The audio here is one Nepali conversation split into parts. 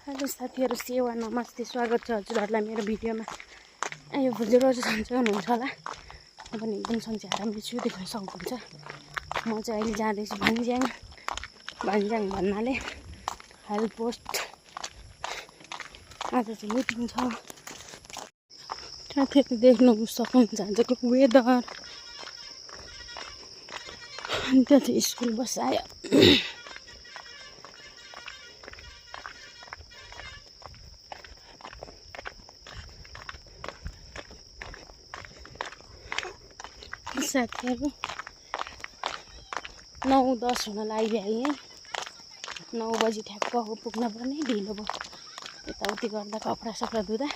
हेलो साथीहरु, सेवा नमस्ते, स्वागत छ हजुरहरुलाई मेरो भिडियोमा। यो भुल्जो रोज सन्चै हुनुहुन्छ होला। म पनि एकदम सन्चै आरामले छु, देख्न सक्नुहुन्छ। म चाहिँ अहिले जाँदैछु भन्ज्याङ भन्नाले हेल्प पोस्ट। आज चाहिँ मिटिङ छ। साथीहरु देख्न सक्नुहुन्छ आजको वेदर। अनि त्यो चाहिँ स्कुल बस आयो। साथीहरु 9:10 हुन लागिहाल्यो। 9 बजी ठ्याक्क पुग्न पर्ने, ढिलो भयो यताउति गर्दा कपडा सपडा धुँदा।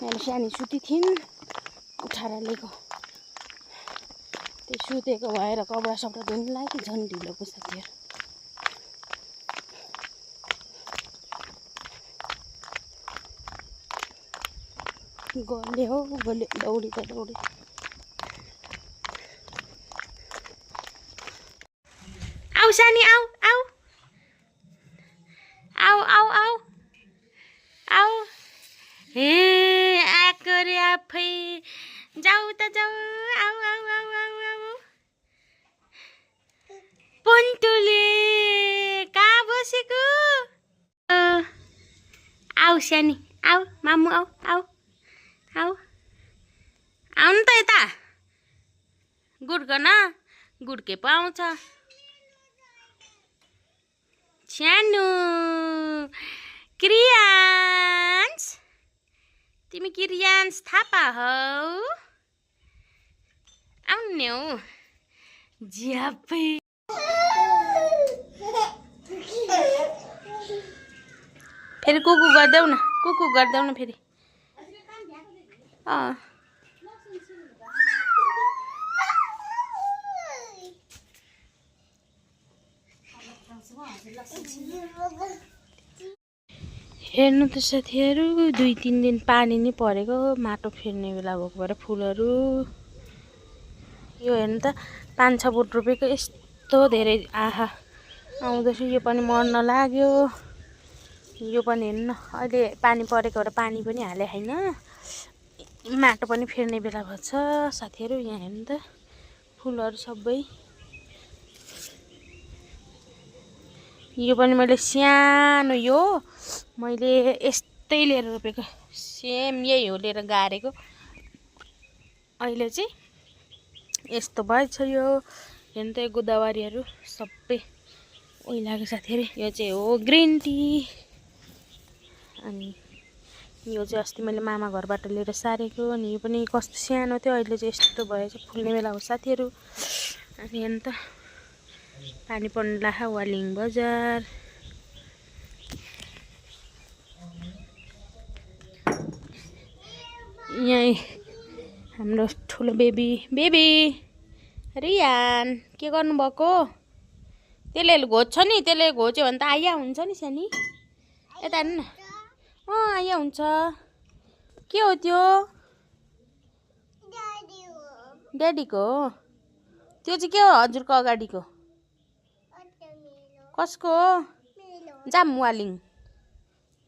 मेरो सानी सुती थिइन्, उठाएर ल्याएको। त्यो सुतेको भएर कपडा सपडा धुनु लागि झन् ढिलो भयो साथीहरु। गोले हो गोले, दौडी त दौडी। आऊ सानी, आऊ आऊ आऊ आऊ आऊ आऊ। हे आएको रे आफै, जाऊ त जाऊ। आऊ आऊ आऊ आऊ आऊ। पन्तुले कहाँ बसेको? आऊ सानी, आऊ मामु, आऊ आऊ आऊ। आउनु त यता। गुड्कन, गुड्के पो आउँछ। सानो क्रियान्स, तिमी क्रियान्स थापा हौ। आउनु हौ ज्यापै। फेरि कुकु गर्देऊ न, कुकु गर्देऊ न फेरि। हेर्नु त साथीहरु, 2-3 दिन पानी नै परेको, माटो फेर्ने बेला भएको भएर फुलहरू यो हेर्नु त 5-6 बोट रोपेको यस्तो धेरै आहा आउँदैछ। यो पनि मर्न लाग्यो। यो पनि हेर्नु, अहिले पानी परेको भएर पानी पनि हाले हैन, माटो पनि फेर्ने बेला भएछ साथीहरु। यहाँ हेर्नु त फुलहरू सबै। यो पनि मैले सानो, यो मैले यस्तै लिएर रोपेको, सेम यही हो लिएर गाडेको। अहिले चाहिँ यस्तो भएछ। यो हेर्नु त, यो गोदावरीहरू सबै ओइलाको साथीहरु। यो चाहिँ हो ग्रिन टी। अनि यो चाहिँ अस्ति मैले मामा घरबाट लिएर सारेको। अनि यो पनि कस्तो सानो थियो, अहिले चाहिँ यस्तो भएछ, फुल्ने बेला हो साथीहरु। अनि हेर्नु त पानी पर्न लाग्यो वालिङ बजार। यही हाम्रो ठुलो बेबी रियान के गर्नुभएको? त्यसले घोज्छ नि, त्यसले घोच्यो भने त आइया हुन्छ नि सानी। यता हेर्नु न, आइया हुन्छ। के हो त्यो? ड्याडीको हो। त्यो चाहिँ के हो हजुरको अगाडिको? कसको? जाम वालिङ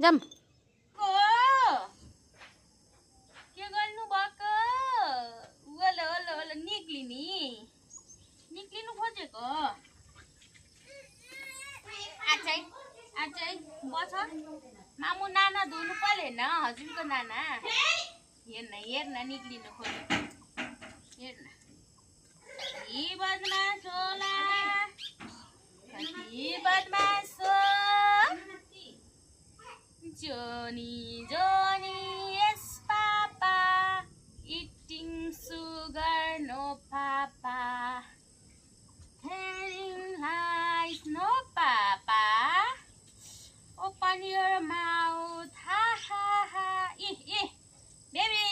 जाम। के गर्नु भएको? ओला ओला ओला निक्लिनु खोजेको? आजै बस। मामु नाना धुनु पर्यो न, हजुरको नाना। हेर्न निक्लिनु खोजेको। हेर्न कति बदमास होला, कति बदमास हो। Johnny yes papa, eating sugar no papa, telling lies no papa, open your mouth, ha ha ha. Baby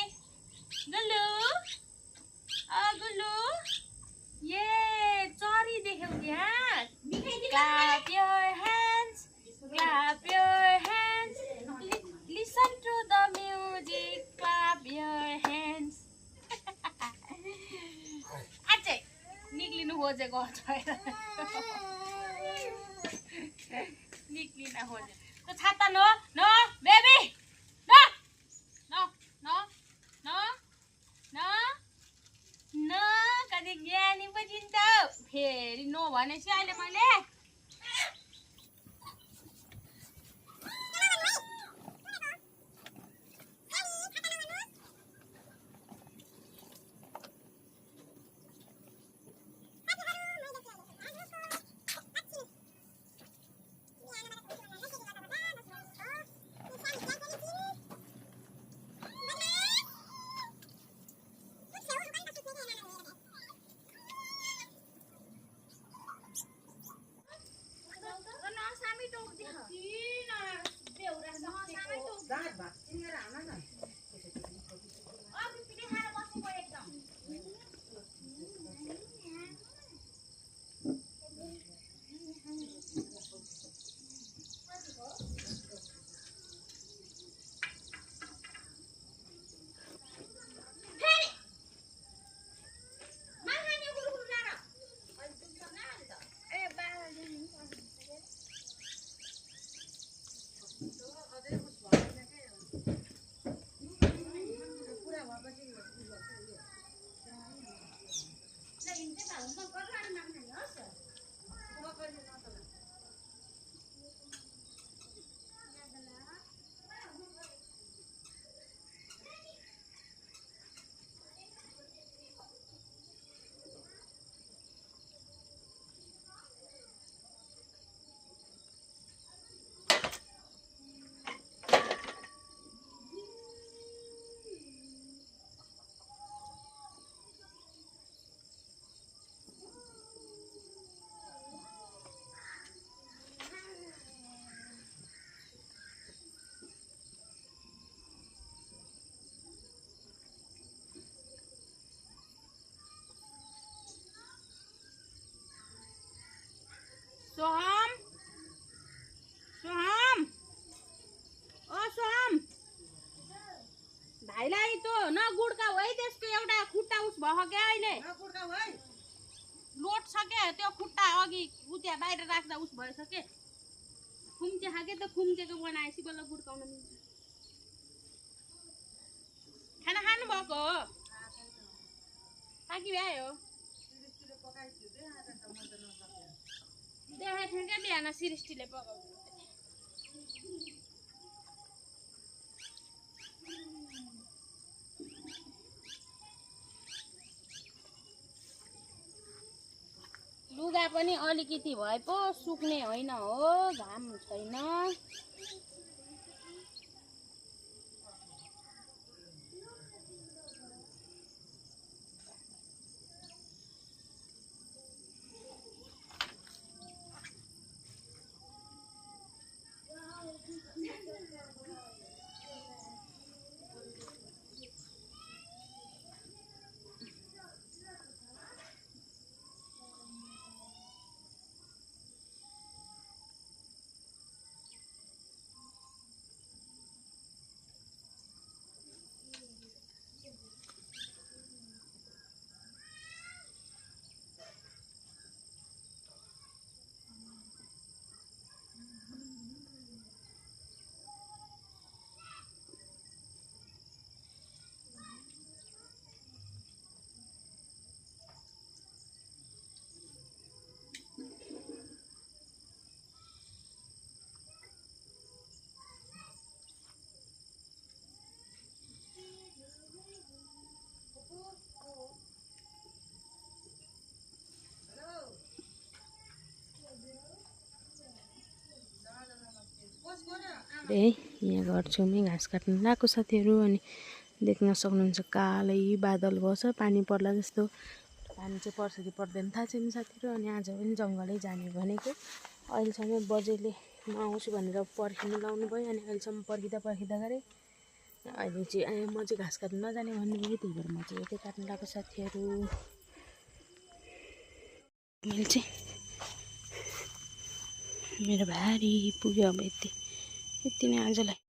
Gullu, Gullu, ये चरी देख्यौ त्यहाँ? Clap your hands, listen to the music, clap your hands. अझै निक्लिनु खोजेको छ। निक्लिन खोजे तो छाता no no baby no no no no no no कति ज्ञानी पो चिन्छ फेरि नो भनेपछि अहिले मैले सोहम सोहम ओ सोहम भाइलाई त न गुड्का है त्यसको एउटा खुट्टा उस भयो क्या अहिले लोट सक्यो त्यो खुट्टा अघि उता बाहिर राख्दा उस भइसक्यो खुम्चे खाके त खुम्चेको बनाएपछि बल्ल गुड्काउन मिल्छ खाना खानु भएको हो ताकि भ्यायो देखाइ थियो क्या बिहान सृष्टिले पकाउँछ लुगा पनि अलिकति भए पो सुक्ने होइन हो घाम छैन यहाँ घर छेउमै घाँस काट्नु लगाएको साथीहरू अनि देख्न सक्नुहुन्छ कालै बादल भयो छ पानी पर्ला जस्तो पानी चाहिँ पर्छ कि पर्दैन थाहा छैन साथीहरू अनि आज पनि जङ्गलै जाने भनेको अहिलेसम्म बजेले म आउँछु भनेर पर्खिनु लाउनु भयो अनि अहिलेसम्म पर्खिँदा गरेँ अहिले चाहिँ म चाहिँ घाँस काट्नु नजाने भन्नुभयो त्यही भएर म चाहिँ यतै काट्नु लगाएको साथीहरू मैले चाहिँ मेरो भारी पुग्यो अब यति नै आजलाई